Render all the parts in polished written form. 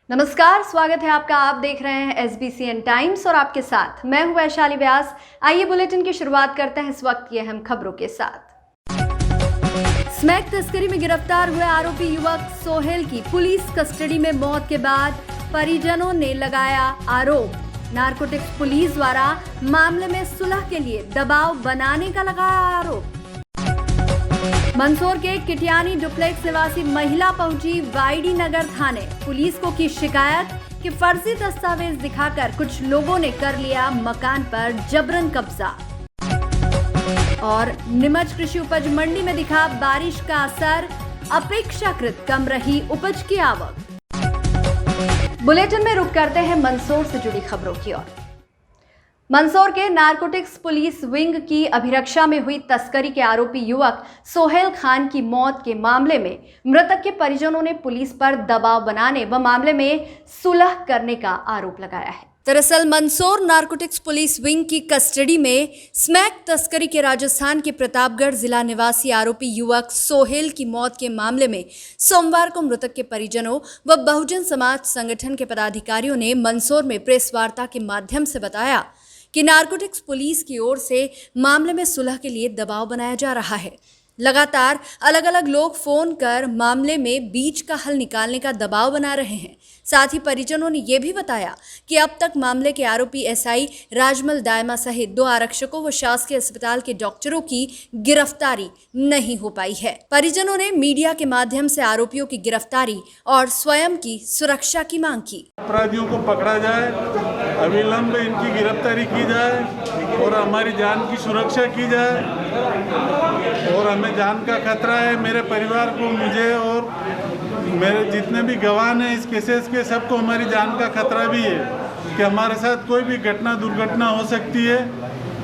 नमस्कार, स्वागत है आपका। आप देख रहे हैं SBCN टाइम्स और आपके साथ मैं हूं वैशाली व्यास। आइए बुलेटिन की शुरुआत करते हैं इस वक्त की अहम खबरों के साथ। स्मैक तस्करी में गिरफ्तार हुए आरोपी युवक सोहेल की पुलिस कस्टडी में मौत के बाद परिजनों ने लगाया आरोप। नारकोटिक्स पुलिस द्वारा मामले में सुलह के लिए दबाव बनाने का लगाया आरोप। मंदसौर के किटियानी डुप्लेक्स निवासी महिला पहुंची वाईडी नगर थाने। पुलिस को की शिकायत कि फर्जी दस्तावेज दिखाकर कुछ लोगों ने कर लिया मकान पर जबरन कब्जा। और नीमच कृषि उपज मंडी में दिखा बारिश का असर, अपेक्षाकृत कम रही उपज की आवक। बुलेटिन में रुक करते हैं मंदसौर से जुड़ी खबरों की ओर। मंदसौर के नारकोटिक्स पुलिस विंग की अभिरक्षा में हुई तस्करी के आरोपी युवक सोहेल खान की मौत के मामले में मृतक के परिजनों ने पुलिस पर दबाव बनाने व मामले में सुलह करने का आरोप लगाया है। दरअसल मंदसौर नारकोटिक्स पुलिस विंग की कस्टडी में स्मैक तस्करी के राजस्थान के प्रतापगढ़ जिला निवासी आरोपी युवक सोहेल की मौत के मामले में सोमवार को मृतक के परिजनों व बहुजन समाज संगठन के पदाधिकारियों ने मंदसौर में प्रेस वार्ता के माध्यम से बताया कि नारकोटिक्स पुलिस की ओर से मामले में सुलह के लिए दबाव बनाया जा रहा है। लगातार अलग अलग लोग फोन कर मामले में बीच का हल निकालने का दबाव बना रहे हैं। साथ ही परिजनों ने यह भी बताया कि अब तक मामले के आरोपी SI राजमल दायमा सहित 2 आरक्षकों व शासकीय अस्पताल के डॉक्टरों की गिरफ्तारी नहीं हो पाई है। परिजनों ने मीडिया के माध्यम से आरोपियों की गिरफ्तारी और स्वयं की सुरक्षा की मांग की। अपराधियों को पकड़ा जाए, अविलंब इनकी गिरफ्तारी की जाए और हमारी जान की सुरक्षा की जाए। और हमें जान का खतरा है, मेरे परिवार को, मुझे और मेरे जितने भी गवाह हैं इस केसेस के, सबको हमारी जान का खतरा भी है कि हमारे साथ कोई भी दुर्घटना हो सकती है,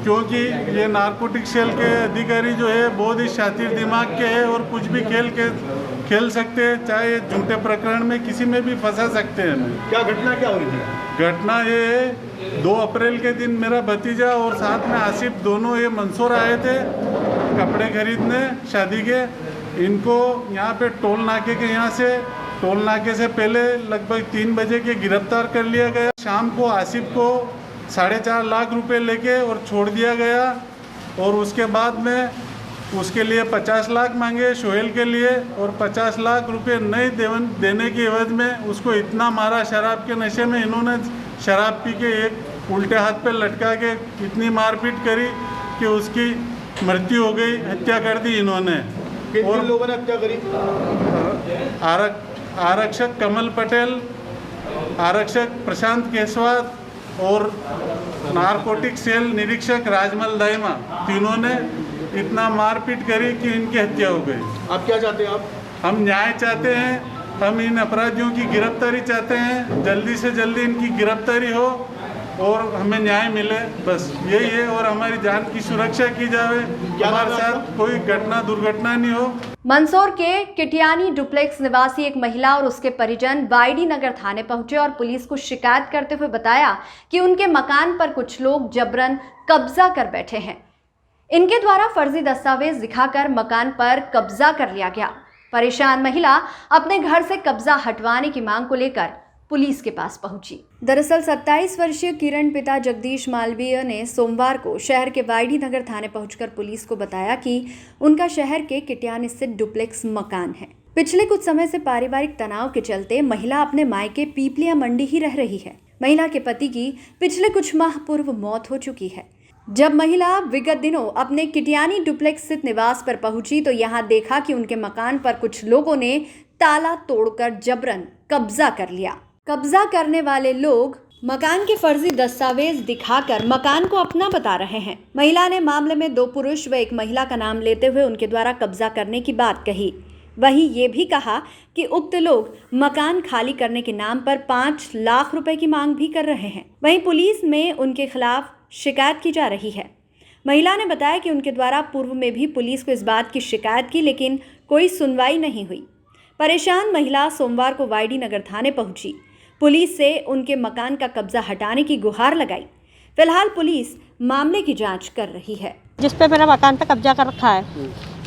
क्योंकि ये नारकोटिक सेल के अधिकारी जो है बहुत ही शातिर दिमाग के हैं और कुछ भी खेल सकते हैं, चाहे झूठे प्रकरण में किसी में भी फंसा सकते हैं हमें। क्या हुई थी? घटना ये है, 2 अप्रैल के दिन मेरा भतीजा और साथ में आसिफ दोनों ये मंदसौर आए थे कपड़े खरीदने शादी के। इनको यहाँ पे टोल नाके से पहले लगभग 3 बजे के गिरफ्तार कर लिया गया। शाम को आसिफ को 4.5 लाख रुपए लेके और छोड़ दिया गया और उसके बाद में उसके लिए 50 लाख मांगे सोहेल के लिए और 50 लाख रुपए नहीं देने के एवज में उसको इतना मारा शराब के नशे में। इन्होंने शराब पी के एक उल्टे हाथ पे लटका के इतनी मारपीट करी कि उसकी मृत्यु हो गई, हत्या कर दी इन्होंने। किन लोगों ने हत्या करी? आरक्षक कमल पटेल, आरक्षक प्रशांत केसवाद और नारकोटिक सेल निरीक्षक राजमल दाइमा, तीनों ने इतना मारपीट करी कि इनकी हत्या हो गई। आप क्या चाहते हैं? हम न्याय चाहते हैं, हम इन अपराधियों की गिरफ्तारी चाहते हैं, जल्दी से जल्दी इनकी गिरफ्तारी हो और हमें न्याय मिले, बस यही है। और हमारी जान की सुरक्षा की जाए, हमारे साथ कोई दुर्घटना नहीं हो। मंदसौर के किटियानी डुप्लेक्स निवासी एक महिला और उसके परिजन वाईडी नगर थाने पहुंचे और पुलिस को शिकायत करते हुए बताया कि उनके मकान पर कुछ लोग जबरन कब्जा कर बैठे हैं। इनके द्वारा फर्जी दस्तावेज दिखाकर मकान पर कब्जा कर लिया गया। परेशान महिला अपने घर से कब्जा हटवाने की मांग को लेकर पुलिस के पास पहुंची। दरअसल 27 वर्षीय किरण पिता जगदीश मालवीय ने सोमवार को शहर के वाईडी नगर थाने पहुंचकर पुलिस को बताया कि उनका शहर के किटियान स्थित डुप्लेक्स मकान है। पिछले कुछ समय से पारिवारिक तनाव के चलते महिला अपने मायके पीपलिया मंडी ही रह रही है। महिला के पति की पिछले कुछ माह पूर्व मौत हो चुकी है। जब महिला विगत दिनों अपने किटियानी डुप्लेक्स स्थित निवास पर पहुंची तो यहां देखा कि उनके मकान पर कुछ लोगों ने ताला तोड़कर जबरन कब्जा कर लिया। कब्जा करने वाले लोग मकान के फर्जी दस्तावेज दिखाकर मकान को अपना बता रहे हैं। महिला ने मामले में 2 पुरुष व 1 महिला का नाम लेते हुए उनके द्वारा कब्जा करने की बात कही। वहीं ये भी कहा कि उक्त लोग मकान खाली करने के नाम पर 5 लाख रुपए की मांग भी कर रहे हैं। वहीं पुलिस में उनके खिलाफ शिकायत की जा रही है। महिला ने बताया कि उनके द्वारा पूर्व में भी पुलिस को इस बात की शिकायत की, लेकिन कोई सुनवाई नहीं हुई। परेशान महिला सोमवार को वाईडी नगर थाने पहुंची। पुलिस से उनके मकान का कब्जा हटाने की गुहार लगाई। फिलहाल पुलिस मामले की जांच कर रही है। जिस पे मेरा मकान पे कब्जा कर रखा है,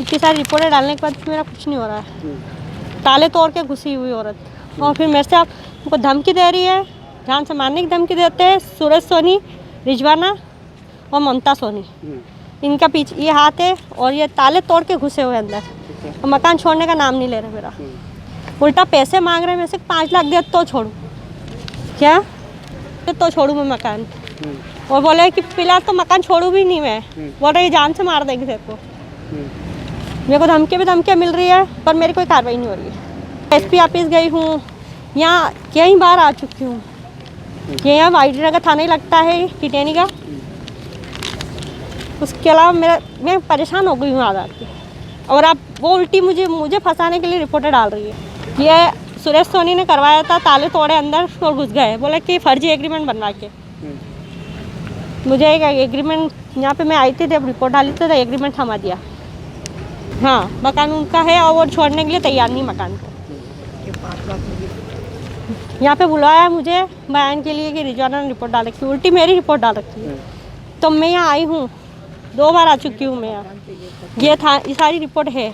इतनी सारी रिपोर्टें डालने के बाद मेरा कुछ नहीं हो रहा है। ताले तोड़ के घुसी हुई औरत, और फिर मेरे से आप उनको धमकी दे रही है, जान से मारने की धमकी देते हैं। सूरज सोनी, रिजवाना और ममता सोनी, इनका पीछे ये हाथ है और ये ताले तोड़ के घुसे हुए अंदर और मकान छोड़ने का नाम नहीं ले रहे मेरा। उल्टा पैसे मांग रहे हैं, मैं से 5 लाख दे तो छोड़ूं क्या, तो छोड़ूं मैं मकान। और बोले कि फिलहाल तो मकान छोड़ू भी नहीं मैं, बोल रहे जान से मार देंगे तेरे को। मेरे को धमकी भी धमकियाँ मिल रही है पर मेरी कोई कार्रवाई नहीं हो रही है। एसपी ऑफिस गई हूँ, यहाँ कई बार आ चुकी हूँ। ये यहाँ वाइडी नगर थाना ही लगता है किटेनी का। उसके अलावा मैं परेशान हो गई हूँ आधार की, और आप वो उल्टी मुझे फंसाने के लिए रिपोर्टर डाल रही है। ये सुरेश सोनी ने करवाया था, ताले तोड़े अंदर और घुस गए, बोले कि फर्जी एग्रीमेंट बनवा के। मुझे एक एग्रीमेंट यहाँ पे मैं आई थी जब रिपोर्ट डाली थी तो एग्रीमेंट थमा दिया। हाँ, मकान उनका है और वो छोड़ने के लिए तैयार नहीं मकान को। यहाँ पे बुलाया मुझे बयान के लिए कि रिजवाना ने रिपोर्ट डाल रखी, उल्टी मेरी रिपोर्ट डाल रखी है। तो मैं यहाँ आई हूँ, 2 बार आ चुकी हूँ मैं यहाँ। ये सारी रिपोर्ट है।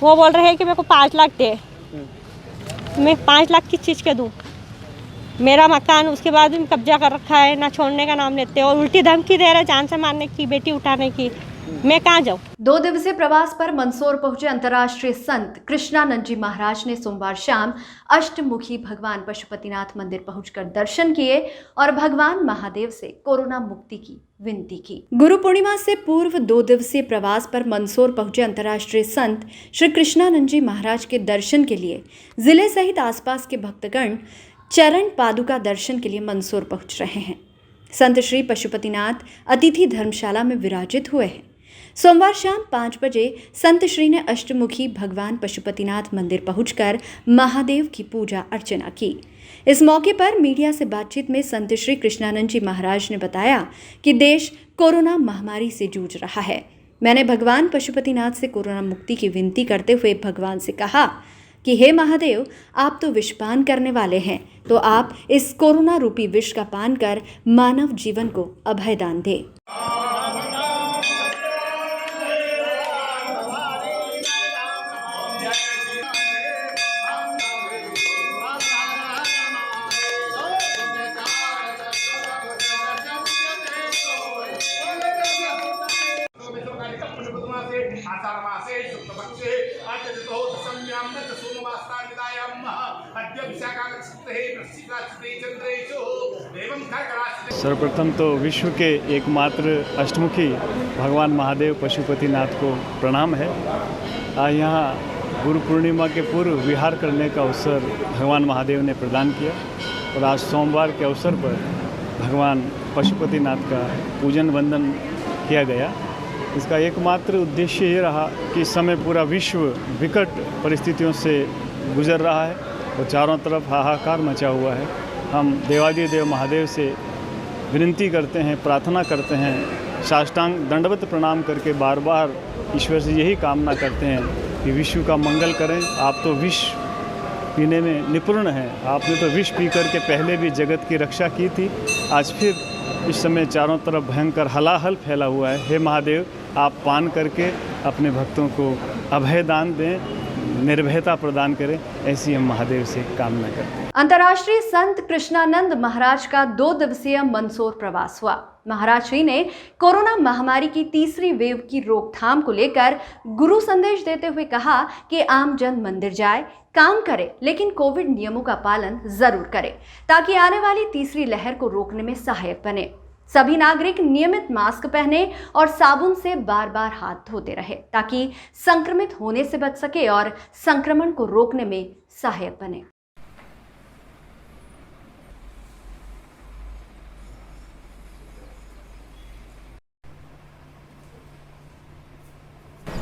वो बोल रहे हैं कि मेरे को 5 लाख दे। मैं 5 लाख किस चीज़ के दूँ? मेरा मकान उसके बाद भी कब्जा कर रखा है, ना छोड़ने का नाम लेते और उल्टी धमकी दे रहे, जान से मारने की, बेटी उठाने की। मैं कहाँ जाऊँ? 2 दिवसीय प्रवास पर मंदसौर पहुंचे अंतर्राष्ट्रीय संत कृष्णानंद जी महाराज ने सोमवार शाम अष्टमुखी भगवान पशुपतिनाथ मंदिर पहुंचकर दर्शन किए और भगवान महादेव से कोरोना मुक्ति की विनती की। गुरु पूर्णिमा से पूर्व 2 दिवसीय प्रवास पर मंदसौर पहुंचे अंतर्राष्ट्रीय संत श्री कृष्णानंद जी महाराज के दर्शन के लिए जिले सहित आसपास के भक्तगण चरण पादुका दर्शन के लिए मंदसौर पहुंच रहे हैं। संत श्री पशुपतिनाथ अतिथि धर्मशाला में विराजित हुए हैं। सोमवार शाम 5 बजे संत श्री ने अष्टमुखी भगवान पशुपतिनाथ मंदिर पहुंचकर महादेव की पूजा अर्चना की। इस मौके पर मीडिया से बातचीत में संत श्री कृष्णानंद जी महाराज ने बताया कि देश कोरोना महामारी से जूझ रहा है। मैंने भगवान पशुपतिनाथ से कोरोना मुक्ति की विनती करते हुए भगवान से कहा कि हे महादेव, आप तो विषपान करने वाले हैं, तो आप इस कोरोना रूपी विष का पान कर मानव जीवन को अभय दान दें। सर्वप्रथम तो विश्व के एकमात्र अष्टमुखी भगवान महादेव पशुपतिनाथ को प्रणाम है। आज यहाँ गुरु पूर्णिमा के पूर्व विहार करने का अवसर भगवान महादेव ने प्रदान किया और आज सोमवार के अवसर पर भगवान पशुपतिनाथ का पूजन वंदन किया गया। इसका एकमात्र उद्देश्य ये रहा कि इस समय पूरा विश्व विकट परिस्थितियों से गुजर रहा है और चारों तरफ हाहाकार मचा हुआ है। हम देवादिदेव महादेव से विनती करते हैं, प्रार्थना करते हैं, साष्टांग दंडवत प्रणाम करके बार बार ईश्वर से यही कामना करते हैं कि विश्व का मंगल करें। आप तो विष पीने में निपुण हैं, आपने तो विष पी करके पहले भी जगत की रक्षा की थी, आज फिर इस समय चारों तरफ भयंकर हलाहल फैला हुआ है। हे महादेव, आप पान करके अपने भक्तों को अभय दान दें, निर्भयता प्रदान करें, ऐसी हम महादेव से कामना करते हैं। अंतर्राष्ट्रीय संत कृष्णानंद महाराज का 2 दिवसीय मंदसौर प्रवास हुआ। महाराज श्री ने कोरोना महामारी की तीसरी वेव की रोकथाम को लेकर गुरु संदेश देते हुए कहा कि आम जन मंदिर जाए, काम करे, लेकिन कोविड नियमों का पालन जरूर करे ताकि आने वाली तीसरी लहर को रोकने में सहायक बने। सभी नागरिक नियमित मास्क पहने और साबुन से बार बार हाथ धोते रहे ताकि संक्रमित होने से बच सके और संक्रमण को रोकने में सहायक बने।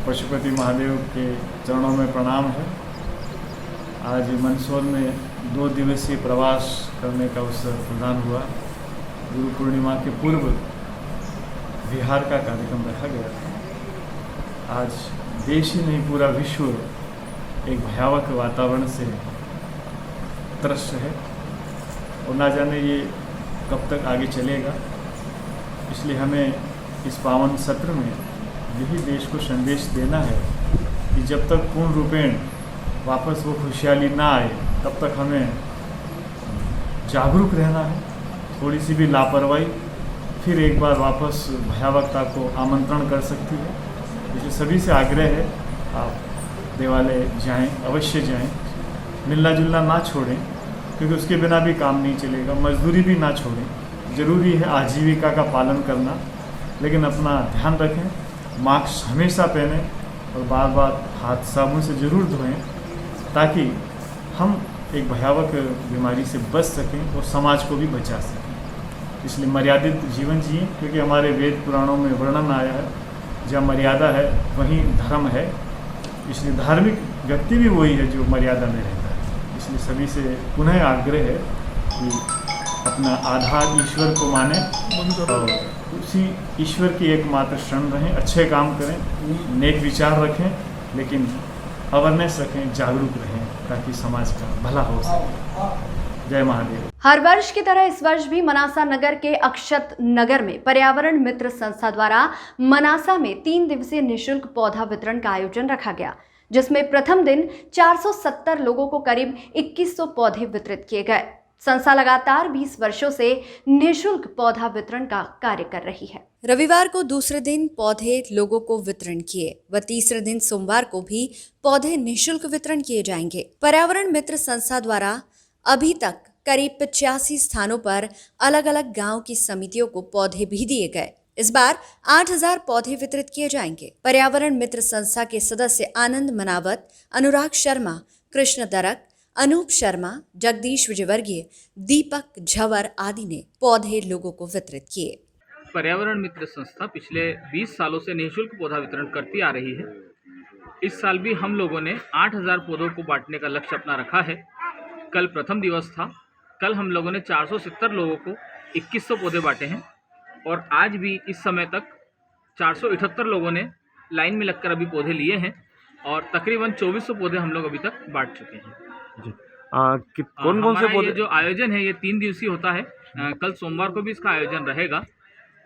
पशुपति महादेव के चरणों में प्रणाम है। आज मंदसौर में 2 दिवसीय प्रवास करने का अवसर प्रदान हुआ। गुरु पूर्णिमा के पूर्व विहार का कार्यक्रम रखा गया था। आज देश ही नहीं पूरा विश्व एक भयावह वातावरण से त्रस्त है और ना जाने ये कब तक आगे चलेगा। इसलिए हमें इस पावन सत्र में यही देश को संदेश देना है कि जब तक पूर्ण रूपेण वापस वो खुशहाली ना आए तब तक हमें जागरूक रहना है। थोड़ी सी भी लापरवाही फिर एक बार वापस भयावहता को आमंत्रण कर सकती है। इसलिए सभी से आग्रह है, आप देवालय जाएं, अवश्य जाएं, मिलना जुलना ना छोड़ें, क्योंकि उसके बिना भी काम नहीं चलेगा। मजदूरी भी ना छोड़ें, ज़रूरी है आजीविका का पालन करना, लेकिन अपना ध्यान रखें, मास्क हमेशा पहनें और बार बार हाथ साबुन से ज़रूर धोएं, ताकि हम एक भयावह बीमारी से बच सकें और समाज को भी बचा सकें। इसलिए मर्यादित जीवन जिए, क्योंकि हमारे वेद पुराणों में वर्णन आया है, जहाँ मर्यादा है वहीं धर्म है। इसलिए धार्मिक व्यक्ति भी वही है जो मर्यादा में रहता है। इसलिए सभी से पुनः आग्रह है कि अपना आधार ईश्वर को माने और उसी ईश्वर की एकमात्र शरण रहें, अच्छे काम करें, नेक विचार रखें, लेकिन अवेयरनेस रखें, जागरूक रहें, ताकि समाज का भला हो सके। जय महादेव। हर वर्ष की तरह इस वर्ष भी मनासा नगर के अक्षत नगर में पर्यावरण मित्र संस्था द्वारा मनासा में 3 दिवसीय निःशुल्क पौधा वितरण का आयोजन रखा गया, जिसमें प्रथम दिन 470 लोगों को करीब 2100 पौधे वितरित किए गए। संस्था लगातार 20 वर्षों से निःशुल्क पौधा वितरण का कार्य कर रही है। रविवार को दूसरे दिन पौधे लोगों को वितरण किए व तीसरे दिन सोमवार को भी पौधे निःशुल्क वितरण किए जाएंगे। पर्यावरण मित्र संस्था द्वारा अभी तक करीब 85 स्थानों पर अलग अलग गांव की समितियों को पौधे भी दिए गए। इस बार 8000 पौधे वितरित किए जाएंगे। पर्यावरण मित्र संस्था के सदस्य आनंद मनावत, अनुराग शर्मा, कृष्ण दरक, अनूप शर्मा, जगदीश विजयवर्गीय, दीपक झवर आदि ने पौधे लोगों को वितरित किए। पर्यावरण मित्र संस्था पिछले 20 सालों से निःशुल्क पौधा वितरण करती आ रही है। इस साल भी हम लोगों ने 8000 पौधों को बांटने का लक्ष्य अपना रखा है। कल प्रथम दिवस था। कल हम लोगों ने 470 लोगों को 2100 पौधे बांटे हैं और आज भी इस समय तक 478 लोगों ने लाइन में लगकर अभी पौधे लिए हैं और तकरीबन 2400 पौधे हम लोग अभी तक बांट चुके हैं। कौन कौन से पौधे? ये जो आयोजन है ये 3 दिवसीय होता है। कल सोमवार को भी इसका आयोजन रहेगा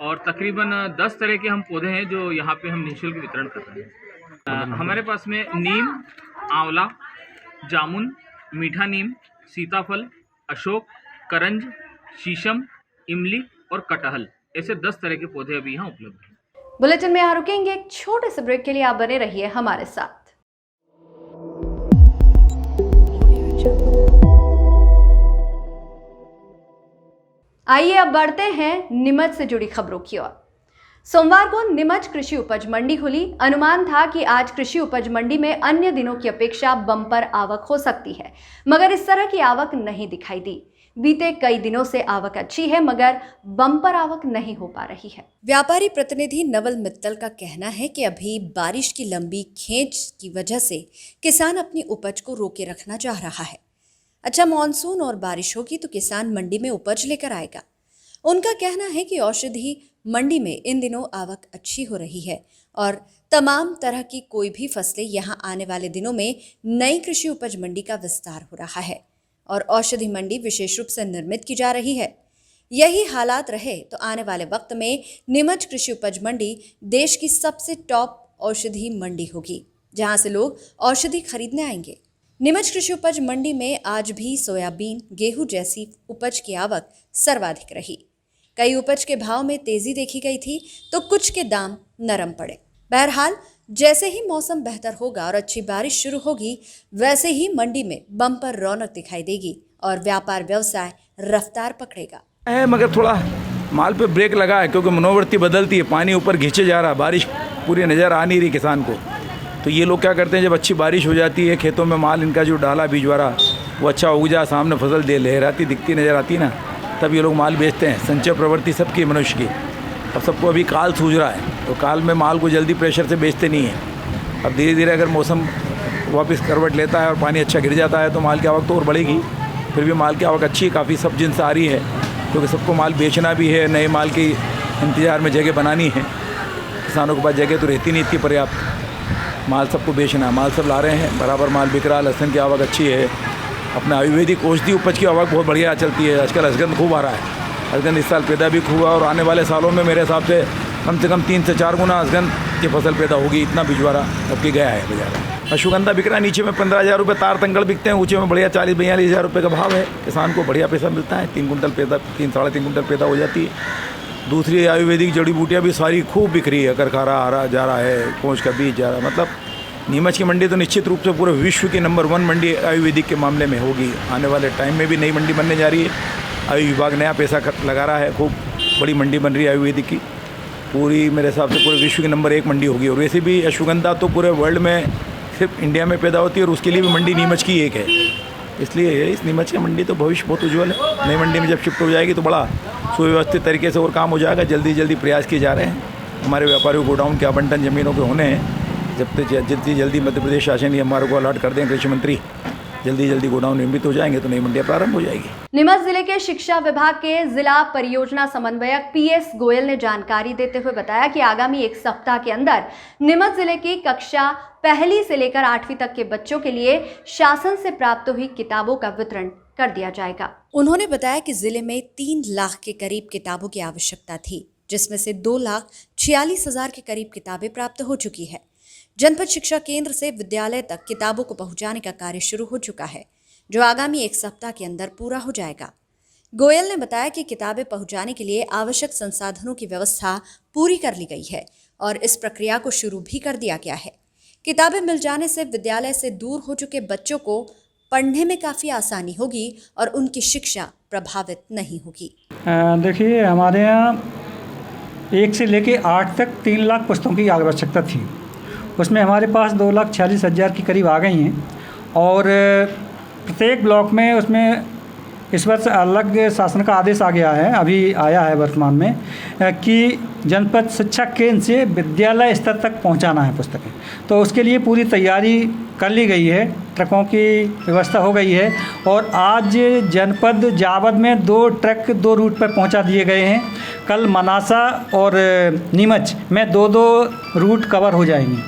और तकरीबन 10 तरह के हम पौधे हैं जो यहाँ पे हम निःशुल्क वितरण कर रहे हैं। हमारे पास में नीम, आंवला, जामुन, मीठा नीम, सीताफल, अशोक, करंज, शीशम, इमली और कटहल, ऐसे 10 तरह के पौधे अभी यहाँ उपलब्ध हैं। बुलेटिन में यहाँ रुकेंगे एक छोटे से ब्रेक के लिए, आप बने रहिए हमारे साथ। आइए अब बढ़ते हैं नीमच से जुड़ी खबरों की ओर। सोमवार को नीमच कृषि उपज मंडी खुली। अनुमान था कि आज कृषि उपज मंडी में अन्य दिनों की अपेक्षा बम्पर आवक हो सकती है, मगर इस तरह की आवक नहीं दिखाई दी। बीते कई दिनों से आवक अच्छी है, मगर बम्पर आवक नहीं हो पा रही है। व्यापारी प्रतिनिधि नवल मित्तल का कहना है कि अभी बारिश की लंबी खींच की वजह से किसान अपनी उपज को रोके रखना चाह रहा है। अच्छा मॉनसून और बारिश होगी तो किसान मंडी में उपज लेकर आएगा। उनका कहना है कि औषधि मंडी में इन दिनों आवक अच्छी हो रही है और तमाम तरह की कोई भी फसलें यहां आने वाले दिनों में नई कृषि उपज मंडी का विस्तार हो रहा है और औषधि मंडी विशेष रूप से निर्मित की जा रही है। यही हालात रहे तो आने वाले वक्त में नीमच कृषि उपज मंडी देश की सबसे टॉप औषधि मंडी होगी, जहां से लोग औषधि खरीदने आएंगे। नीमच कृषि उपज मंडी में आज भी सोयाबीन, गेहूं जैसी उपज की आवक सर्वाधिक रही। कई उपज के भाव में तेजी देखी गई थी तो कुछ के दाम नरम पड़े। बहरहाल जैसे ही मौसम बेहतर होगा और अच्छी बारिश शुरू होगी, वैसे ही मंडी में बम्पर रौनक दिखाई देगी और व्यापार व्यवसाय रफ्तार पकड़ेगा। है मगर थोड़ा माल पे ब्रेक लगा है, क्योंकि मनोवृत्ति बदलती है, पानी ऊपर खींचे जा रहा है, बारिश पूरी नज़र आ नहीं रही किसान को। तो ये लोग क्या करते हैं, जब अच्छी बारिश हो जाती है, खेतों में माल इनका जो डाला बीजवारा वो अच्छा उग जा, सामने फसल दे लहराती दिखती नज़र आती ना, तब ये लोग माल बेचते हैं। संचय प्रवृत्ति सबकी मनुष्य की। अब सबको अभी काल सूझ रहा है, तो काल में माल को जल्दी प्रेशर से बेचते नहीं हैं। अब धीरे धीरे अगर मौसम वापस करवट लेता है और पानी अच्छा गिर जाता है तो माल की आवक तो और बढ़ेगी। फिर भी माल की आवक अच्छी काफ़ी सब जिनस आ रही है, क्योंकि सबको माल बेचना भी है, नए माल की इंतज़ार में जगह बनानी है। किसानों के पास जगह तो रहती नहीं इतनी पर्याप्त, माल सबको बेचना है, माल सब ला रहे हैं, बराबर माल बिक रहा है। लहसुन की आवक अच्छी है, अपना आयुर्वेदिक औषधि उपज की आवक बहुत बढ़िया चलती है। आजकल असगंध खूब आ रहा है, असगंध इस साल पैदा भी खूब हुआ और आने वाले सालों में मेरे हिसाब से कम से कम 3 से 4 गुना असगन की फसल पैदा होगी, इतना बिजवारा अब के गया है बाजार में। अश्वगंधा बिक रहा है नीचे में 15,000 रुपये, तार तंगड़ बिकते हैं, ऊँचे में बढ़िया 40-42 हज़ार रुपये का भाव है। किसान को बढ़िया पैसा मिलता है, 3 कुंटल पैदा 3-3.5 कुंटल पैदा हो जाती है। दूसरी आयुर्वेदिक जड़ी बूटियाँ भी सारी खूब बिक रही है, करखारा आ रहा जा रहा है, कोंच का बीज जा रहा है। मतलब नीमच की मंडी तो निश्चित रूप से पूरे विश्व की नंबर 1 मंडी आयुर्वेदिक के मामले में होगी। आने वाले टाइम में भी नई मंडी बनने जा रही है। आयु विभाग नया पैसा लगा रहा है, खूब बड़ी मंडी बन रही है आयुर्वेदिक की। पूरी मेरे हिसाब से पूरे विश्व की नंबर 1 मंडी होगी। और वैसे भी अश्वगंधा तो पूरे वर्ल्ड में सिर्फ इंडिया में पैदा होती है, और उसके लिए भी मंडी नीमच की एक है। इसलिए इस नीमच की मंडी तो भविष्य बहुत उज्ज्वल है। नई मंडी में जब शिफ्ट हो जाएगी तो बड़ा सुव्यवस्थित तरीके से और काम हो जाएगा। जल्दी प्रयास किए जा रहे हैं। हमारे व्यापारियों को गोडाउन के आवंटन ज़मीनों के होने हैं। जब तक जल्दी मध्य प्रदेश शासन ये हमारे को अलर्ट कर दें कृषि मंत्री, जल्दी गोडाउन निर्मित हो जाएंगे तो नई मंडियाँ प्रारंभ हो जाएगी। नीमच जिले के शिक्षा विभाग के जिला परियोजना समन्वयक PS गोयल ने जानकारी देते हुए बताया कि आगामी 1 सप्ताह के अंदर नीमच जिले की कक्षा 1 से लेकर 8वीं तक के बच्चों के लिए शासन से प्राप्त हुई किताबों का वितरण कर दिया जाएगा। उन्होंने बताया कि जिले में 3 लाख के करीब किताबों की आवश्यकता थी, जिसमें से 2,46,000 के करीब किताबें प्राप्त हो चुकी है। जनपद शिक्षा केंद्र से विद्यालय तक किताबों को पहुंचाने का कार्य शुरू हो चुका है, जो आगामी 1 सप्ताह के अंदर पूरा हो जाएगा। गोयल ने बताया कि किताबें पहुंचाने के लिए आवश्यक संसाधनों की व्यवस्था पूरी कर ली गई है और इस प्रक्रिया को शुरू भी कर दिया गया है। किताबें मिल जाने से विद्यालय से दूर हो चुके बच्चों को पढ़ने में काफ़ी आसानी होगी और उनकी शिक्षा प्रभावित नहीं होगी। देखिए, हमारे यहाँ 1 से लेके 8 तक 3 लाख पुस्तकों की आवश्यकता थी। उसमें हमारे पास 2,46,000 के करीब आ गई हैं और प्रत्येक ब्लॉक में उसमें इस वर्ष अलग शासन का आदेश आ गया है, अभी आया है वर्तमान में, कि जनपद शिक्षा केंद्र से विद्यालय स्तर तक पहुंचाना है पुस्तकें। तो उसके लिए पूरी तैयारी कर ली गई है, ट्रकों की व्यवस्था हो गई है और आज जनपद जावद में 2 ट्रक 2 रूट पर पहुंचा दिए गए हैं। कल मनासा और नीमच में 2-2 रूट कवर हो जाएंगी।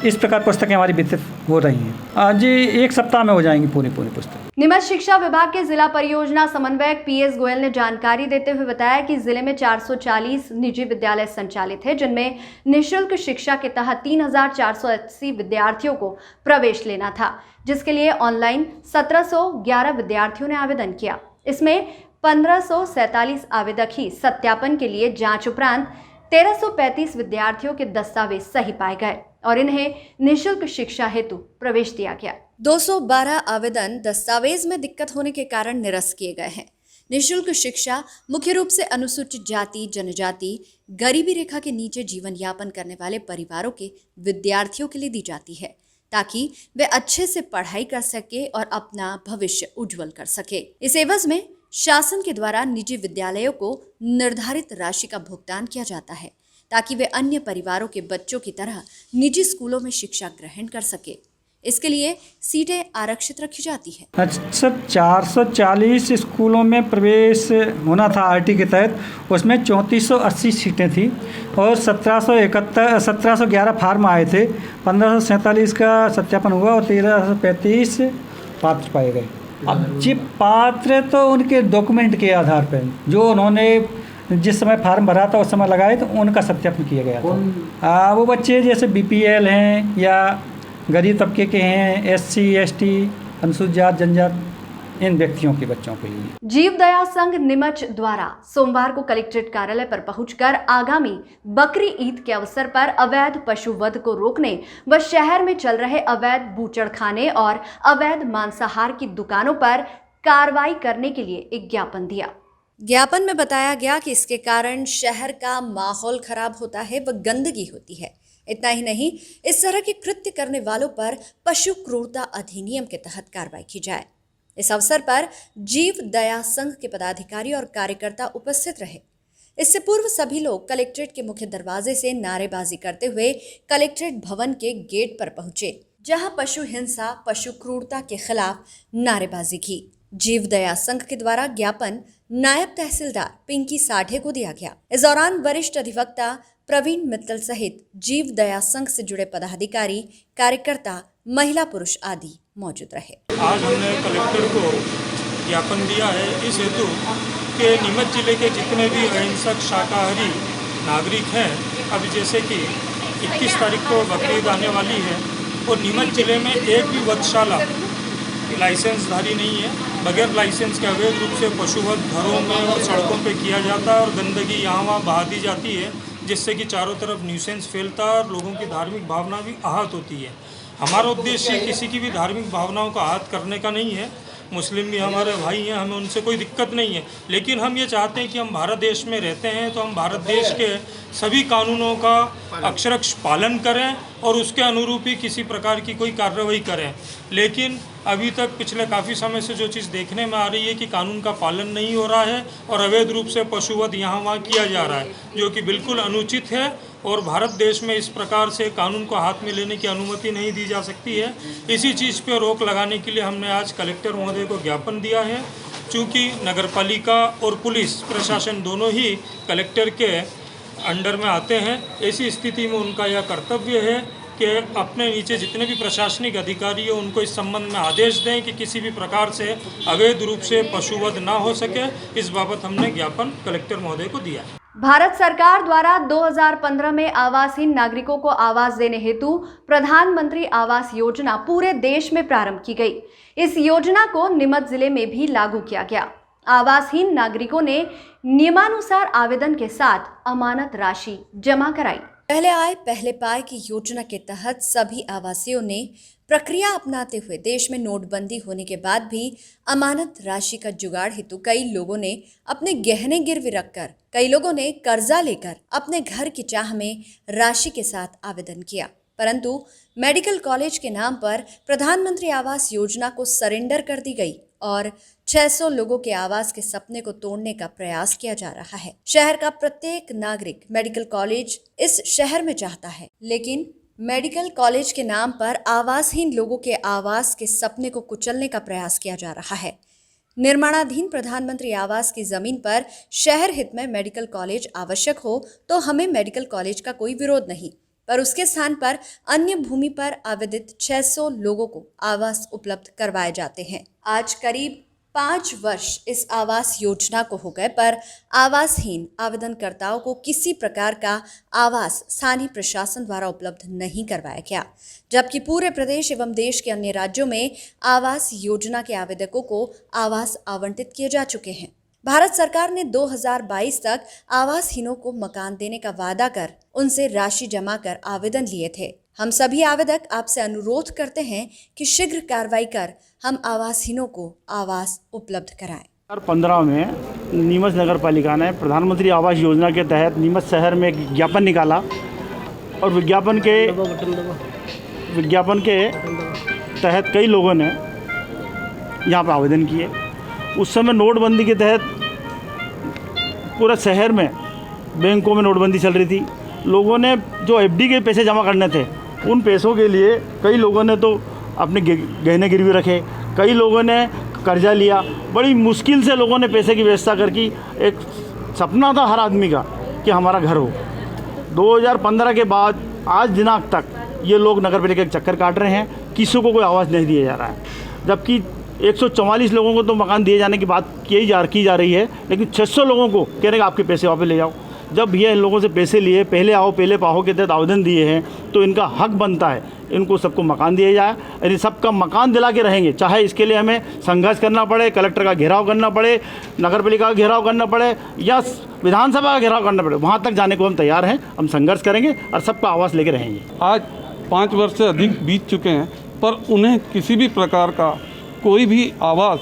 इस प्रकार पुस्तकें हमारी वितरित हो रही हैं। आज 1 सप्ताह में हो जाएंगी पूरी पुस्तक। नीमच शिक्षा विभाग के जिला परियोजना समन्वयक PS गोयल ने जानकारी देते हुए बताया कि जिले में 440 निजी विद्यालय संचालित है, जिनमें निःशुल्क शिक्षा के तहत 3,480 विद्यार्थियों को प्रवेश लेना था, जिसके लिए ऑनलाइन 1,711 विद्यार्थियों ने आवेदन किया। इसमें 1,547 आवेदक ही सत्यापन के लिए जांच उपरांत 1,335 विद्यार्थियों के दस्तावेज सही पाए गए और इन्हें निःशुल्क शिक्षा हेतु प्रवेश दिया गया। 212 आवेदन दस्तावेज में दिक्कत होने के कारण निरस्त किए गए हैं। निःशुल्क शिक्षा मुख्य रूप से अनुसूचित जाति, जनजाति, गरीबी रेखा के नीचे जीवन यापन करने वाले परिवारों के विद्यार्थियों के लिए दी जाती है, ताकि वे अच्छे से पढ़ाई कर सके और अपना भविष्य उज्जवल कर सके। इस एवज में शासन के द्वारा निजी विद्यालयों को निर्धारित राशि का भुगतान किया जाता है, ताकि वे अन्य परिवारों के बच्चों की तरह निजी स्कूलों में शिक्षा ग्रहण कर सके। इसके लिए सीटें आरक्षित रखी जाती है। अच्छा, 440 स्कूलों में प्रवेश होना था RT के तहत, उसमें 3480 सीटें थी और 1711 फार्म आए थे। 1547 का सत्यापन हुआ और 1335 पात्र पाए गए। अब ये पात्र तो उनके डॉक्यूमेंट के आधार पर जो उन्होंने जिस समय फार्म भरा था उस समय लगाए तो उनका सत्यापन किया गया था। वो बच्चे जैसे BPL हैं या गरीब तबके के हैं, SC ST अनुसूचित जात जनजात, इन व्यक्तियों के बच्चों के लिए। जीव दया संघ नीमच द्वारा सोमवार को कलेक्ट्रेट कार्यालय पर पहुंचकर आगामी बकरी ईद के अवसर पर अवैध पशुवध को रोकने व शहर में चल रहे अवैध बूचड़खाने और अवैध मांसाहार की दुकानों पर कार्रवाई करने के लिए एक ज्ञापन दिया। ज्ञापन में बताया गया कि इसके कारण शहर का माहौल खराब होता है व गंदगी होती है। इतना ही नहीं, इस तरह के कृत्य करने वालों पर पशु क्रूरता अधिनियम के तहत कार्रवाई की जाए। इस अवसर पर जीव दया संघ के पदाधिकारी और कार्यकर्ता उपस्थित रहे। इससे पूर्व सभी लोग कलेक्ट्रेट के मुख्य दरवाजे से नारेबाजी करते हुए कलेक्ट्रेट भवन के गेट पर पहुंचे, जहां पशु हिंसा, पशु क्रूरता के खिलाफ नारेबाजी की। जीव दया संघ के द्वारा ज्ञापन नायब तहसीलदार पिंकी साढ़े को दिया गया। इस दौरान वरिष्ठ अधिवक्ता प्रवीण मित्तल सहित जीव दया संघ से जुड़े पदाधिकारी, कार्यकर्ता, महिला पुरुष आदि मौजूद रहे। आज हमने कलेक्टर को ज्ञापन दिया है इस हेतु कि नीमच जिले के जितने भी अहिंसक शाकाहारी नागरिक हैं। अभी जैसे कि 21 तारीख को बकरीद आने वाली है और नीमच ज़िले में एक भी वधशाला लाइसेंसधारी नहीं है। बगैर लाइसेंस के अवैध रूप से पशुवध घरों में और सड़कों पे किया जाता है और गंदगी यहाँ वहाँ बहा दी जाती है, जिससे कि चारों तरफ न्यूसेंस फैलता है और लोगों की धार्मिक भावना भी आहत होती है। हमारा उद्देश्य किसी की भी धार्मिक भावनाओं का आहत करने का नहीं है। मुस्लिम भी हमारे भाई हैं, हमें उनसे कोई दिक्कत नहीं है, लेकिन हम ये चाहते हैं कि हम भारत देश में रहते हैं तो हम भारत देश के सभी कानूनों का अक्षरश पालन करें और उसके अनुरूप ही किसी प्रकार की कोई कार्रवाई करें। लेकिन अभी तक पिछले काफ़ी समय से जो चीज़ देखने में आ रही है कि कानून का पालन नहीं हो रहा है और अवैध रूप से पशुवध यहाँ वहाँ किया जा रहा है, जो कि बिल्कुल अनुचित है और भारत देश में इस प्रकार से कानून को हाथ में लेने की अनुमति नहीं दी जा सकती है। इसी चीज़ पर रोक लगाने के लिए हमने आज कलेक्टर महोदय को ज्ञापन दिया है। चूँकि नगरपालिका और पुलिस प्रशासन दोनों ही कलेक्टर के अंडर में आते हैं, ऐसी स्थिति में उनका यह कर्तव्य है कि अपने नीचे जितने भी प्रशासनिक अधिकारी हैं उनको इस संबंध में आदेश दें कि किसी भी प्रकार से अवैध रूप से पशुवध ना हो सके। इस बाबत हमने ज्ञापन कलेक्टर महोदय को दिया है। भारत सरकार द्वारा 2015 में आवासहीन नागरिकों को आवास देने हेतु प्रधानमंत्री आवास योजना पूरे देश में प्रारंभ की गई। इस योजना को नीमच जिले में भी लागू किया गया। आवासहीन नागरिकों ने नियमानुसार आवेदन के साथ अमानत राशि जमा कराई। पहले आए पहले पाए की योजना के तहत सभी आवासियों ने प्रक्रिया अपनाते हुए देश में नोटबंदी होने के बाद भी अमानत राशि का जुगाड़ हेतु कई लोगों ने अपने गहने गिरवी रखकर, कई लोगों ने कर्जा लेकर अपने घर की चाह में राशि के साथ आवेदन किया, परंतु मेडिकल कॉलेज के नाम पर प्रधानमंत्री आवास योजना को सरेंडर कर दी गई और 600 लोगों के आवास के सपने को तोड़ने का प्रयास किया जा रहा है। शहर का प्रत्येक नागरिक मेडिकल कॉलेज इस शहर में चाहता है, लेकिन मेडिकल कॉलेज के नाम पर आवासहीन लोगों के आवास के सपने को कुचलने का प्रयास किया जा रहा है। निर्माणाधीन प्रधानमंत्री आवास की जमीन पर शहर हित में मेडिकल कॉलेज आवश्यक हो तो हमें मेडिकल कॉलेज का कोई विरोध नहीं, पर उसके स्थान पर अन्य भूमि पर आवेदित 600 लोगों को आवास उपलब्ध करवाए जाते हैं। आज करीब 5 वर्ष इस आवास योजना को हो गए, पर आवासहीन आवेदनकर्ताओं को किसी प्रकार का आवास स्थानीय प्रशासन द्वारा उपलब्ध नहीं करवाया गया, जबकि पूरे प्रदेश एवं देश के अन्य राज्यों में आवास योजना के आवेदकों को आवास आवंटित किए जा चुके हैं। भारत सरकार ने 2022 तक आवासहीनों को मकान देने का वादा कर उनसे राशि जमा कर आवेदन लिए थे। हम सभी आवेदक आपसे अनुरोध करते हैं कि शीघ्र कार्रवाई कर हम आवासहीनों को आवास उपलब्ध कराएं। 2015 में नीमच नगर पालिका ने प्रधानमंत्री आवास योजना के तहत नीमच शहर में एक विज्ञापन निकाला और विज्ञापन के तहत कई लोगों ने यहाँ पर आवेदन किए। उस समय नोटबंदी के तहत पूरा शहर में बैंकों में नोटबंदी चल रही थी। लोगों ने जो एफडी के पैसे जमा करने थे, उन पैसों के लिए कई लोगों ने तो अपने गहने गिरवी रखे, कई लोगों ने कर्जा लिया। बड़ी मुश्किल से लोगों ने पैसे की व्यवस्था करके, एक सपना था हर आदमी का कि हमारा घर हो। 2015 के बाद आज दिनांक तक ये लोग नगर पालिका के चक्कर काट रहे हैं, किसी को कोई आवाज़ नहीं दिया जा रहा है। जबकि 144 लोगों को तो मकान दिए जाने की बात की जा रही है, लेकिन 600 लोगों को कह रहे हैं आपके पैसे वापस ले जाओ। जब ये इन लोगों से पैसे लिए, पहले आओ पहले पाओ के तहत आवेदन दिए हैं, तो इनका हक बनता है इनको सबको मकान दिया जाए। यदि सबका मकान दिला के रहेंगे, चाहे इसके लिए हमें संघर्ष करना पड़े, कलेक्टर का घेराव करना पड़े, नगर पालिका का घेराव करना पड़े या विधानसभा का घेराव करना पड़े, वहाँ तक जाने को हम तैयार हैं। हम संघर्ष करेंगे और सबका आवास लेके रहेंगे। आज 5 वर्ष से अधिक बीत चुके हैं, पर उन्हें किसी भी प्रकार का कोई भी आवास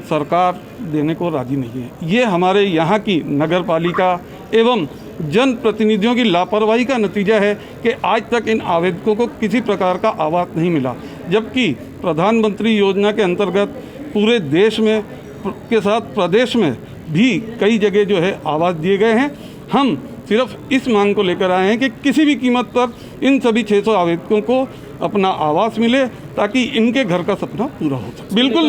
सरकार देने को राजी नहीं है। ये हमारे यहाँ की नगर पालिका एवं जनप्रतिनिधियों की लापरवाही का नतीजा है कि आज तक इन आवेदकों को किसी प्रकार का आवास नहीं मिला, जबकि प्रधानमंत्री योजना के अंतर्गत पूरे देश में के साथ प्रदेश में भी कई जगह जो है आवास दिए गए हैं। हम सिर्फ इस मांग को लेकर आए हैं कि किसी भी कीमत पर इन सभी 600 आवेदकों को अपना आवास मिले, ताकि इनके घर का सपना पूरा हो सके। बिल्कुल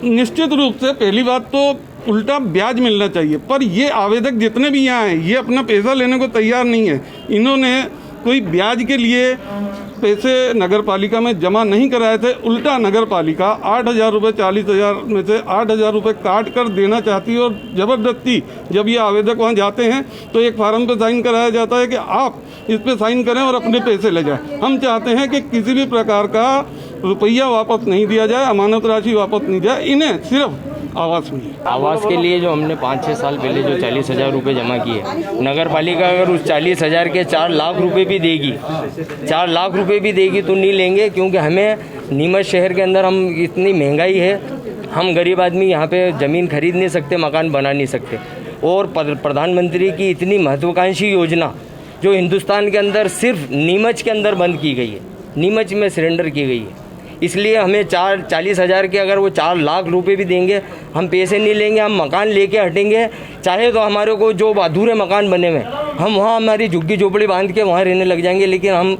निश्चित रूप से पहली बात तो उल्टा ब्याज मिलना चाहिए, पर ये आवेदक जितने भी यहाँ हैं, ये अपना पैसा लेने को तैयार नहीं है। इन्होंने कोई ब्याज के लिए पैसे नगर पालिका में जमा नहीं कराए थे, उल्टा नगर पालिका 8,000 रुपये 40,000 में से 8,000 रुपये काट कर देना चाहती है। और ज़बरदस्ती जब ये आवेदक वहाँ जाते हैं तो एक फार्म पे साइन कराया जाता है कि आप इस पे साइन करें और अपने पैसे ले जाएं। हम चाहते हैं कि किसी भी प्रकार का रुपया वापस नहीं दिया जाए, अमानत राशि वापस नहीं जाए, इन्हें सिर्फ आवास मिले। आवास के लिए जो हमने 5-6 साल पहले जो 40,000 रुपये जमा किए, नगर पालिका अगर उस 40,000 के 4 लाख रुपए भी देगी, 4 लाख रुपए भी देगी तो नहीं लेंगे, क्योंकि हमें नीमच शहर के अंदर हम इतनी महंगाई है, हम गरीब आदमी यहाँ पे ज़मीन खरीद नहीं सकते, मकान बना नहीं सकते। और प्रधानमंत्री की इतनी महत्वाकांक्षी योजना जो हिंदुस्तान के अंदर सिर्फ नीमच के अंदर बंद की गई है, नीमच में सरेंडर की गई है, इसलिए हमें 40,000 के अगर वो 4 लाख रुपए भी देंगे, हम पैसे नहीं लेंगे, हम मकान लेके हटेंगे। चाहे तो हमारे को जो अधूरे मकान बने हुए हम वहाँ हमारी झुग्गी झोपड़ी बांध के वहाँ रहने लग जाएंगे, लेकिन हम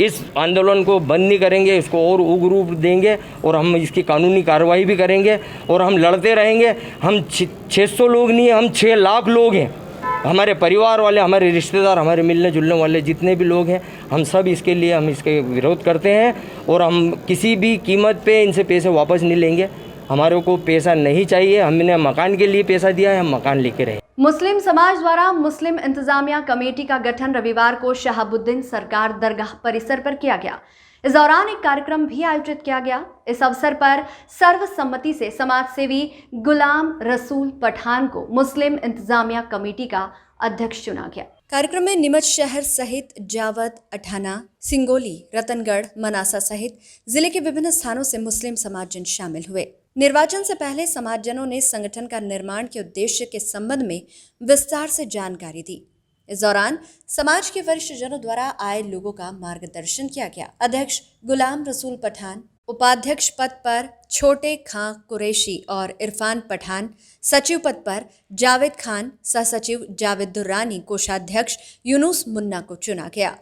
इस आंदोलन को बंद नहीं करेंगे, इसको और उग्र रूप देंगे और हम इसकी कानूनी कार्रवाई भी करेंगे और हम लड़ते रहेंगे। हम 600 लोग नहीं हैं, हम 6 लाख लोग हैं। हमारे परिवार वाले, हमारे रिश्तेदार, हमारे मिलने जुलने वाले जितने भी लोग हैं, हम सब इसके लिए हम इसके विरोध करते हैं और हम किसी भी कीमत पे इनसे पैसे वापस नहीं लेंगे। हमारे को पैसा नहीं चाहिए, हमने मकान के लिए पैसा दिया है, हम मकान लेके रहे। मुस्लिम समाज द्वारा मुस्लिम इंतजामिया कमेटी का गठन रविवार को शहाबुद्दीन सरकार दरगाह परिसर पर किया गया। इस दौरान एक कार्यक्रम भी आयोजित किया गया। इस अवसर पर सर्वसम्मति से समाज सेवी गुलाम रसूल पठान को मुस्लिम इंतजामिया कमेटी का अध्यक्ष चुना गया। कार्यक्रम में नीमच शहर सहित जावद, अठाना, सिंगोली, रतनगढ़, मनासा सहित जिले के विभिन्न स्थानों से मुस्लिम समाजजन शामिल हुए। निर्वाचन से पहले समाजजनों ने संगठन का निर्माण के उद्देश्य के संबंध में विस्तार से जानकारी दी। इस दौरान समाज के वरिष्ठ जनों द्वारा आए लोगों का मार्गदर्शन किया गया। अध्यक्ष गुलाम रसूल पठान, उपाध्यक्ष पद पर छोटे खां कुरैशी और इरफान पठान, सचिव पद पर जावेद खान, सहसचिव जावेद दुर्रानी, कोषाध्यक्ष यूनुस मुन्ना को चुना गया।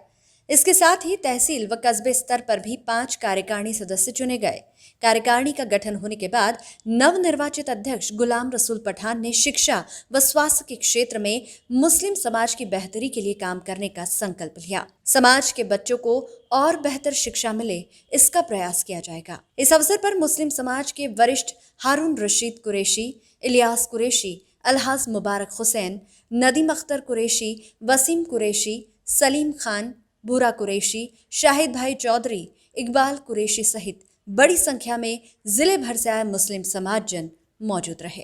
इसके साथ ही तहसील व कस्बे स्तर पर भी 5 कार्यकारिणी सदस्य चुने गए। कार्यकारिणी का गठन होने के बाद नवनिर्वाचित अध्यक्ष गुलाम रसूल पठान ने शिक्षा व स्वास्थ्य के क्षेत्र में मुस्लिम समाज की बेहतरी के लिए काम करने का संकल्प लिया। समाज के बच्चों को और बेहतर शिक्षा मिले, इसका प्रयास किया जाएगा। इस अवसर पर मुस्लिम समाज के वरिष्ठ हारून रशीद कुरैशी, इलियास कुरैशी, अलहाज मुबारक हुसैन, नदीम अख्तर कुरैशी, वसीम कुरैशी, सलीम खान, बूरा कुरैशी, शाहिद भाई चौधरी, इकबाल कुरैशी सहित बड़ी संख्या में जिले भर से आए मुस्लिम समाजजन मौजूद रहे।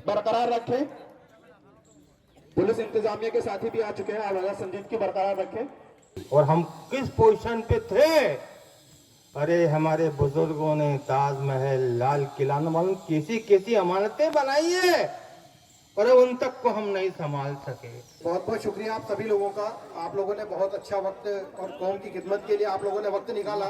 बरकरार रखें। पुलिस इंतजामिया के साथी भी आ चुके हैं, आप संजीद की बरकरार रखें। और हम किस पोजीशन पे थे? अरे हमारे बुजुर्गों ने ताजमहल, लाल किला, मालूम कैसी कैसी अमानतें बनाई है, पर उन तक को हम नहीं संभाल सके। बहुत बहुत शुक्रिया आप सभी लोगों का। आप लोगों ने बहुत अच्छा वक्त और कौम की खिदमत के लिए आप लोगों ने वक्त निकाला।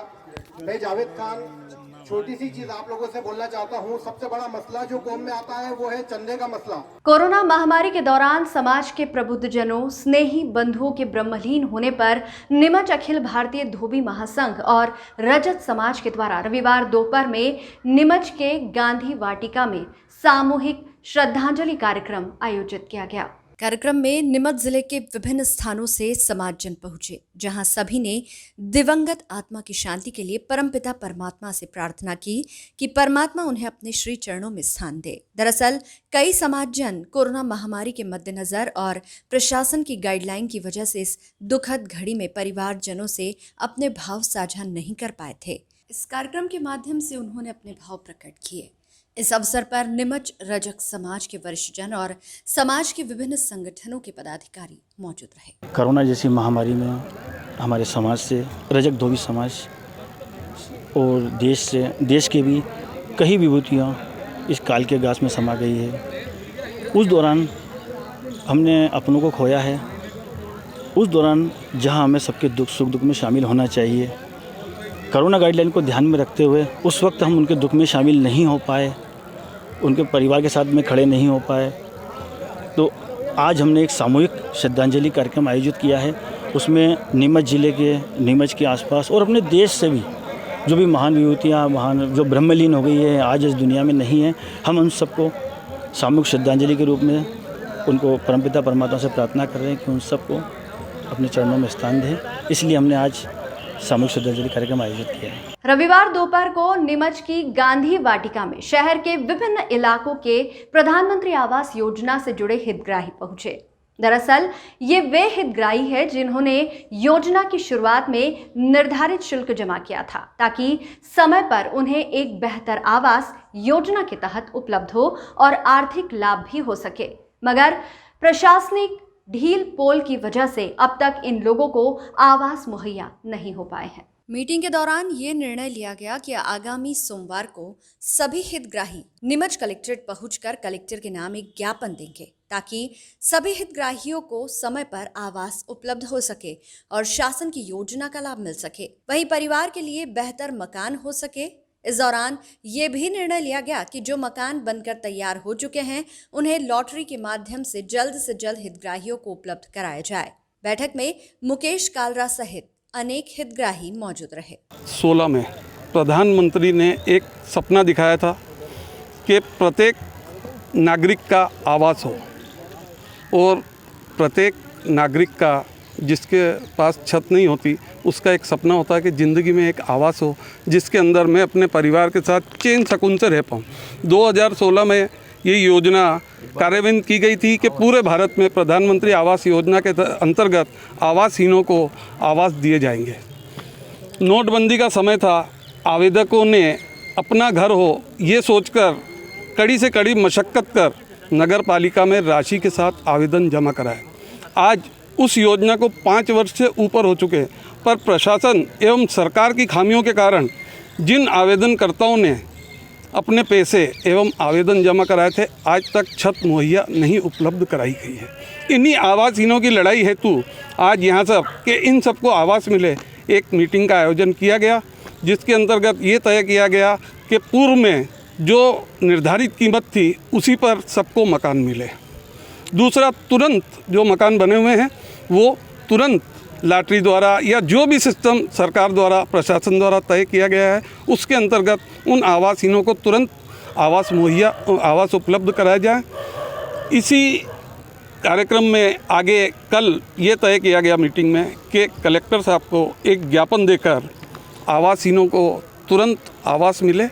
मैं जावेद खान छोटी सी चीज आप लोगों से बोलना चाहता हूँ। सबसे बड़ा मसला जो कौम में आता है वो है चंदे का मसला। कोरोना महामारी के दौरान समाज के प्रबुद्धजनों, स्नेही बंधुओं के ब्रह्मलीन होने पर नीमच अखिल भारतीय धोबी महासंघ और रजत समाज के द्वारा रविवार दोपहर में नीमच के गांधी वाटिका में सामूहिक श्रद्धांजलि कार्यक्रम आयोजित किया गया। कार्यक्रम में नीमच जिले के विभिन्न स्थानों से समाजजन पहुंचे, जहां सभी ने दिवंगत आत्मा की शांति के लिए परमपिता परमात्मा से प्रार्थना की कि परमात्मा उन्हें अपने श्री चरणों में स्थान दे। दरअसल कई समाजजन कोरोना महामारी के मद्देनजर और प्रशासन की गाइडलाइन की वजह से इस दुखद घड़ी में परिवारजनों से अपने भाव साझा नहीं कर पाए थे। इस कार्यक्रम के माध्यम से उन्होंने अपने भाव प्रकट किए। इस अवसर पर नीमच रजक समाज के वरिष्ठजन और समाज के विभिन्न संगठनों के पदाधिकारी मौजूद रहे। कोरोना जैसी महामारी में हमारे समाज से, रजक धोबी समाज और देश के भी कई विभूतियाँ इस काल के गास में समा गई है। उस दौरान हमने अपनों को खोया है। उस दौरान जहां हमें सबके सुख दुख में शामिल होना चाहिए, कोरोना गाइडलाइन को ध्यान में रखते हुए उस वक्त हम उनके दुख में शामिल नहीं हो पाए, उनके परिवार के साथ में खड़े नहीं हो पाए। तो आज हमने एक सामूहिक श्रद्धांजलि कार्यक्रम आयोजित किया है। उसमें नीमच जिले के, नीमच के आसपास और अपने देश से भी जो भी महान विभूतियाँ, महान जो ब्रह्मलीन हो गई है, आज इस दुनिया में नहीं है, हम उन सबको सामूहिक श्रद्धांजलि के रूप में उनको परमपिता परमात्मा से प्रार्थना कर रहे हैं कि उन सबको अपने चरणों में स्थान दें, इसलिए हमने आज सामूहिक श्रद्धांजलि कार्यक्रम आयोजित किया है। रविवार दोपहर को नीमच की गांधी वाटिका में शहर के विभिन्न इलाकों के प्रधानमंत्री आवास योजना से जुड़े हितग्राही पहुंचे। दरअसल ये वे हितग्राही हैं जिन्होंने योजना की शुरुआत में निर्धारित शुल्क जमा किया था ताकि समय पर उन्हें एक बेहतर आवास योजना के तहत उपलब्ध हो और आर्थिक लाभ भी हो सके, मगर प्रशासनिक ढील पोल की वजह से अब तक इन लोगों को आवास मुहैया नहीं हो पाए हैं। मीटिंग के दौरान ये निर्णय लिया गया कि आगामी सोमवार को सभी हितग्राही नीमच कलेक्ट्रेट पहुंचकर कलेक्टर के नाम एक ज्ञापन देंगे ताकि सभी हितग्राहियों को समय पर आवास उपलब्ध हो सके और शासन की योजना का लाभ मिल सके, वहीं परिवार के लिए बेहतर मकान हो सके। इस दौरान ये भी निर्णय लिया गया कि जो मकान बनकर तैयार हो चुके हैं उन्हें लॉटरी के माध्यम से जल्द हितग्राहियों को उपलब्ध कराया जाए। बैठक में मुकेश कालरा सहित अनेक हितग्राही मौजूद रहे। 16 में प्रधानमंत्री ने एक सपना दिखाया था कि प्रत्येक नागरिक का आवास हो और प्रत्येक नागरिक का जिसके पास छत नहीं होती उसका एक सपना होता है कि ज़िंदगी में एक आवास हो जिसके अंदर मैं अपने परिवार के साथ चैन सुकून से रह पाऊँ। 2016 में ये योजना कार्यान्वित की गई थी कि पूरे भारत में प्रधानमंत्री आवास योजना के अंतर्गत आवासहीनों को आवास दिए जाएंगे। नोटबंदी का समय था, आवेदकों ने अपना घर हो ये सोचकर कड़ी से कड़ी मशक्क़त कर नगर पालिका में राशि के साथ आवेदन जमा कराए। आज उस योजना को 5 वर्ष से ऊपर हो चुके, पर प्रशासन एवं सरकार की खामियों के कारण जिन आवेदनकर्ताओं ने अपने पैसे एवं आवेदन जमा कराए थे आज तक छत मुहैया नहीं उपलब्ध कराई गई है। इन्हीं आवासहीनों की लड़ाई हेतु आज यहाँ सब कि इन सबको आवास मिले एक मीटिंग का आयोजन किया गया, जिसके अंतर्गत ये तय किया गया कि पूर्व में जो निर्धारित कीमत थी उसी पर सबको मकान मिले। दूसरा, तुरंत जो मकान बने हुए हैं वो तुरंत लॉटरी द्वारा या जो भी सिस्टम सरकार द्वारा प्रशासन द्वारा तय किया गया है उसके अंतर्गत उन आवासहीनों को तुरंत आवास उपलब्ध कराया जाए। इसी कार्यक्रम में आगे कल ये तय किया गया मीटिंग में कि कलेक्टर साहब को एक ज्ञापन देकर आवासहीनों को तुरंत आवास मिले,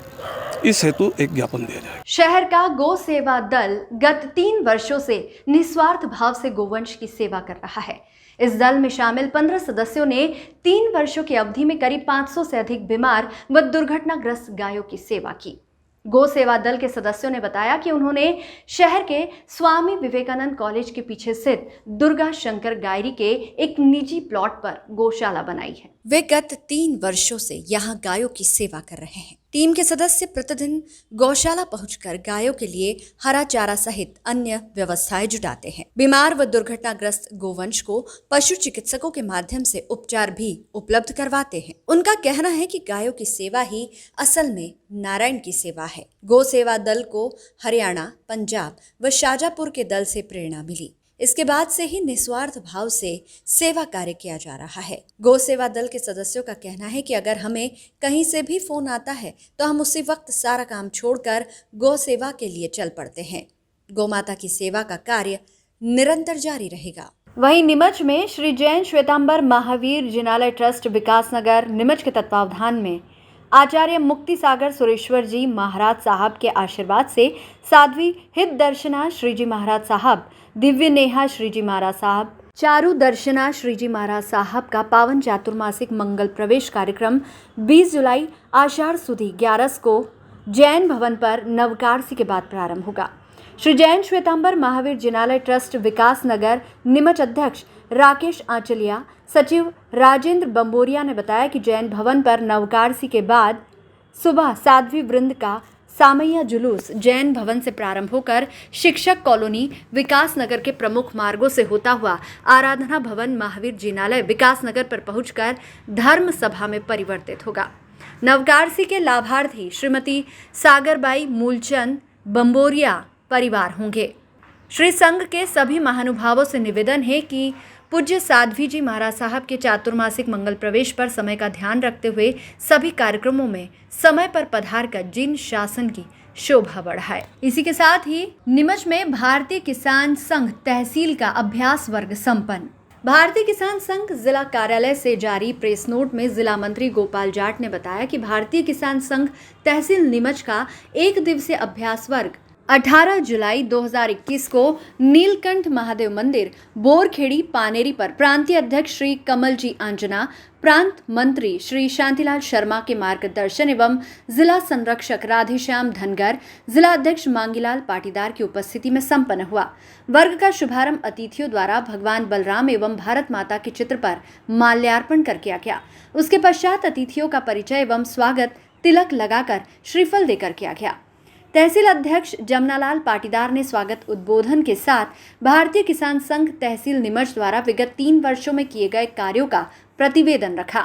इस हेतु एक ज्ञापन दिया जाए। शहर का गो सेवा दल गत 3 वर्षों से निस्वार्थ भाव से गोवंश की सेवा कर रहा है। इस दल में शामिल 15 सदस्यों ने 3 वर्षों की अवधि में करीब 500 से अधिक बीमार व दुर्घटनाग्रस्त गायों की सेवा की। गो सेवा दल के सदस्यों ने बताया कि उन्होंने शहर के स्वामी विवेकानंद कॉलेज के पीछे स्थित दुर्गा शंकर गायरी के एक निजी प्लॉट पर गौशाला बनाई है। वे गत 3 वर्षों से यहाँ गायों की सेवा कर रहे हैं। टीम के सदस्य प्रतिदिन गौशाला पहुंचकर गायों के लिए हरा चारा सहित अन्य व्यवस्थाएं जुटाते हैं। बीमार व दुर्घटनाग्रस्त गोवंश को पशु चिकित्सकों के माध्यम से उपचार भी उपलब्ध करवाते हैं। उनका कहना है कि गायों की सेवा ही असल में नारायण की सेवा है। गो सेवा दल को हरियाणा, पंजाब व शाजापुर के दल से प्रेरणा मिली। इसके बाद से ही निस्वार्थ भाव से सेवा कार्य किया जा रहा है। गौ सेवा दल के सदस्यों का कहना है कि अगर हमें कहीं से भी फोन आता है तो हम उसी वक्त सारा काम छोड़कर गौ सेवा के लिए चल पड़ते हैं। गौ माता की सेवा का कार्य निरंतर जारी रहेगा। वहीं नीमच में श्री जैन श्वेतांबर महावीर जिनालय ट्रस्ट विकासनगर नीमच के तत्वावधान में आचार्य मुक्ति सागर सुरेश्वर जी महाराज साहब के आशीर्वाद से साध्वी हित दर्शना श्री जी महाराज साहब, दिव्य नेहा श्री जी महाराज साहब, चारू दर्शना श्री जी महाराज साहब का पावन चातुर्मासिक मंगल प्रवेश कार्यक्रम 20 जुलाई आषाढ़ सुदी 11 को जैन भवन पर नवकारसी के बाद प्रारंभ होगा। श्री जैन श्वेतांबर महावीर जिनालय ट्रस्ट विकास नगर नीमच अध्यक्ष राकेश आंचलिया, सचिव राजेंद्र बंबोरिया ने बताया कि जैन भवन पर नवकारसी के बाद सुबह साध्वी वृंद का सामैया जुलूस जैन भवन से प्रारंभ होकर शिक्षक कॉलोनी विकास नगर के प्रमुख मार्गों से होता हुआ आराधना भवन महावीर जिनालय विकास नगर पर पहुंचकर धर्म सभा में परिवर्तित होगा। नवकारसी के लाभार्थी श्रीमती सागरबाई मूलचंद बंबोरिया परिवार होंगे। श्री संघ के सभी महानुभावों से निवेदन है कि पूज्य साध्वी जी महाराज साहब के चातुर्मासिक मंगल प्रवेश पर समय का ध्यान रखते हुए सभी कार्यक्रमों में समय पर पधार कर जिन शासन की शोभा बढ़ाए। इसी के साथ ही नीमच में भारतीय किसान संघ तहसील का अभ्यास वर्ग संपन्न। भारतीय किसान संघ जिला कार्यालय से जारी प्रेस नोट में जिला मंत्री गोपाल जाट ने बताया कि भारतीय किसान संघ तहसील नीमच का एक दिवसीय अभ्यास वर्ग 18 जुलाई 2021 को नीलकंठ महादेव मंदिर बोरखेड़ी पानेरी पर प्रांतीय अध्यक्ष श्री कमलजी आंजना, प्रांत मंत्री श्री शांतिलाल शर्मा के मार्गदर्शन एवं जिला संरक्षक राधेश्याम धनगर, जिला अध्यक्ष मांगीलाल पाटीदार की उपस्थिति में संपन्न हुआ। वर्ग का शुभारंभ अतिथियों द्वारा भगवान बलराम एवं भारत माता के चित्र पर माल्यार्पण कर किया गया। उसके पश्चात अतिथियों का परिचय एवं स्वागत तिलक लगाकर श्रीफल देकर किया गया। तहसील अध्यक्ष जमनालाल पाटीदार ने स्वागत उद्बोधन के साथ भारतीय किसान संघ तहसील नीमच द्वारा विगत 3 वर्षों में किए गए कार्यों का प्रतिवेदन रखा।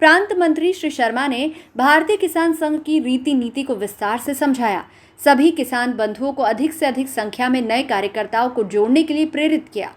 प्रांत मंत्री श्री शर्मा ने भारतीय किसान संघ की रीति नीति को विस्तार से समझाया। सभी किसान बंधुओं को अधिक से अधिक संख्या में नए कार्यकर्ताओं को जोड़ने के लिए प्रेरित किया।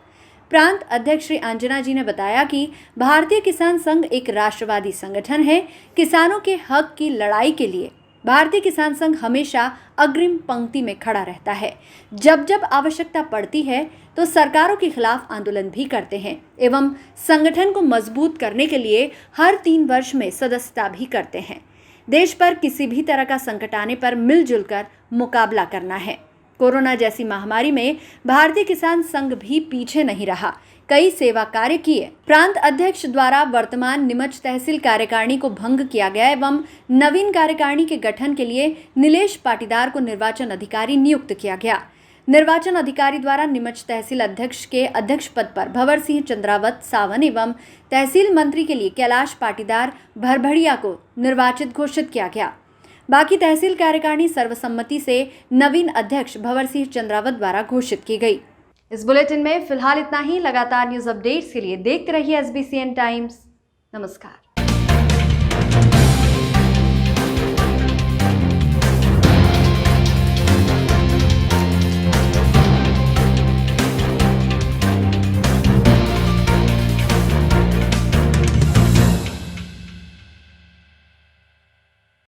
प्रांत अध्यक्ष श्री अंजना जी ने बताया कि भारतीय किसान संघ एक राष्ट्रवादी संगठन है। किसानों के हक की लड़ाई के लिए भारतीय किसान संघ हमेशा अग्रिम पंक्ति में खड़ा रहता है। जब जब आवश्यकता पड़ती है तो सरकारों के खिलाफ आंदोलन भी करते हैं एवं संगठन को मजबूत करने के लिए हर 3 वर्ष में सदस्यता भी करते हैं। देश पर किसी भी तरह का संकट आने पर मिलजुल कर मुकाबला करना है। कोरोना जैसी महामारी में भारतीय किसान संघ भी पीछे नहीं रहा, कई सेवा कार्य किए। प्रांत अध्यक्ष द्वारा वर्तमान नीमच तहसील कार्यकारिणी को भंग किया गया एवं नवीन कार्यकारिणी के गठन के लिए नीलेश पाटीदार को निर्वाचन अधिकारी नियुक्त किया गया। निर्वाचन अधिकारी द्वारा नीमच तहसील अध्यक्ष के अध्यक्ष पद पर भंवर सिंह चंद्रावत सावन एवं तहसील मंत्री के लिए कैलाश पाटीदार भरभड़िया को निर्वाचित घोषित किया गया। बाकी तहसील कार्यकारिणी सर्वसम्मति से नवीन अध्यक्ष भंवर सिंह चंद्रावत द्वारा घोषित की गई। इस बुलेटिन में फिलहाल इतना ही। लगातार न्यूज अपडेट्स के लिए देखते रहिए SBCN टाइम्स। नमस्कार।